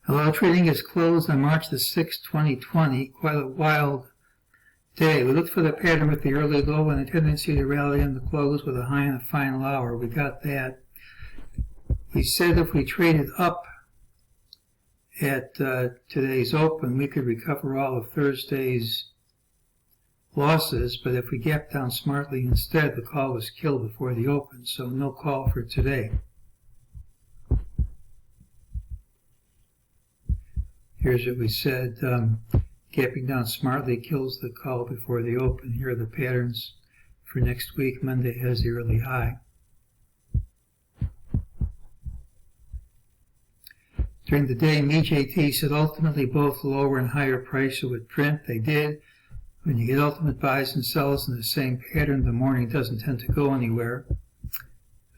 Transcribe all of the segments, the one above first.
Hello, trading is closed on March the 6th, 2020. Quite a wild day. We looked for the pattern with the early low and a tendency to rally in the close with a high in the final hour. We got that. We said if we traded up at today's open, we could recover all of Thursday's losses, but if we gapped down smartly instead, the call was killed before the open, so no call for today. Here's what we said, gapping down smartly kills the call before the open. Here are the patterns for next week. Monday has the early high. During the day, MEJT said ultimately both lower and higher prices would print. They did. When you get ultimate buys and sells in the same pattern, the morning doesn't tend to go anywhere.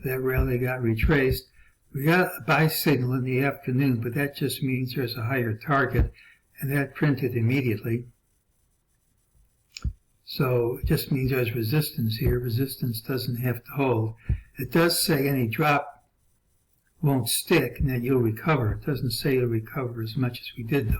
That rally got retraced. We got a buy signal in the afternoon, but that just means there's a higher target, and that printed immediately. So it just means there's resistance here. Resistance doesn't have to hold. It does say any drop won't stick and that you'll recover. It doesn't say you'll recover as much as we did, though.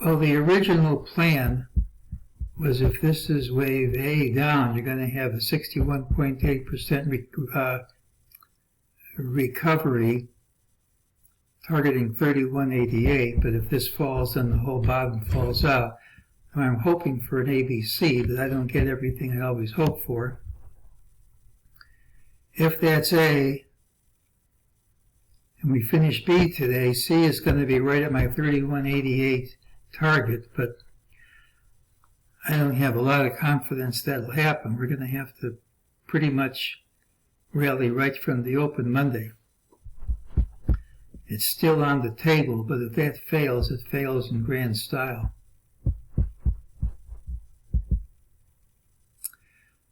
Well, the original plan was if this is wave A down, you're going to have a 61.8% recovery targeting 31.88, but if this falls, then the whole bottom falls out. Now, I'm hoping for an ABC, but I don't get everything I always hope for. If that's A, and we finish B today, C is going to be right at my 31.88 target, but I don't have a lot of confidence that'll happen. We're going to have to pretty much rally right from the open Monday. It's still on the table, but if that fails, it fails in grand style.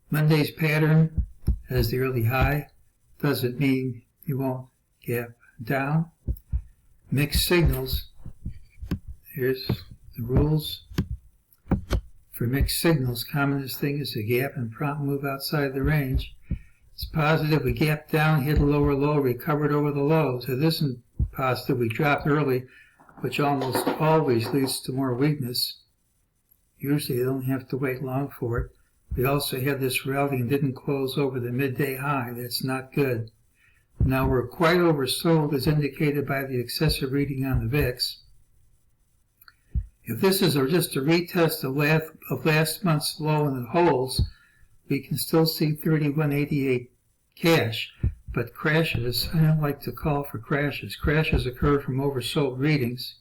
Monday's pattern has the early high. Doesn't mean you won't gap down. Mixed signals. Here's the rules. For mixed signals, commonest thing is a gap and prompt move outside the range. It's positive we gapped down, hit a lower low, recovered over the lows. It isn't positive we dropped early, which almost always leads to more weakness. Usually you don't have to wait long for it. We also had this rally and didn't close over the midday high. That's not good. Now we're quite oversold as indicated by the excessive reading on the VIX. If this is just a retest of last month's low and it holds, we can still see 31.88 cash. But crashes, I don't like to call for crashes. Crashes occur from oversold readings.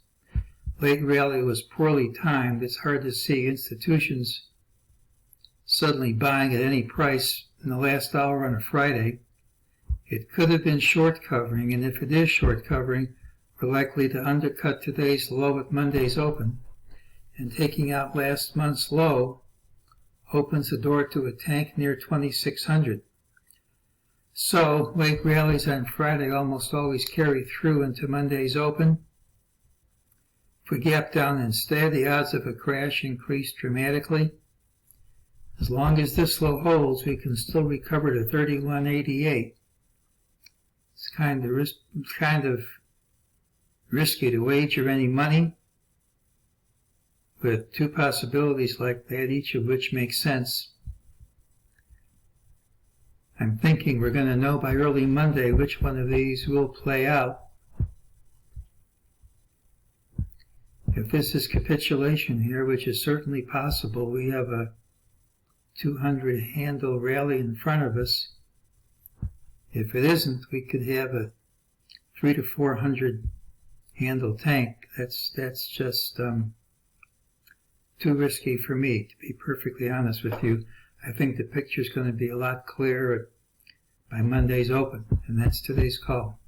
Late rally was poorly timed. It's hard to see institutions suddenly buying at any price in the last hour on a Friday. It could have been short covering, and if it is short covering, we're likely to undercut today's low at Monday's open. And taking out last month's low opens the door to a tank near 2,600. So, late rallies on Friday almost always carry through into Monday's open. If we gap down instead, the odds of a crash increase dramatically. As long as this low holds, we can still recover to 31.88. It's kind of risky to wager any money with two possibilities like that, each of which makes sense. I'm thinking we're going to know by early Monday which one of these will play out. If this is capitulation here, which is certainly possible, we have a 200 handle rally in front of us. If it isn't, we could have a 300 to 400 handle tank. That's just too risky for me, to be perfectly honest with you. I think the picture's going to be a lot clearer by Monday's open, and that's today's call.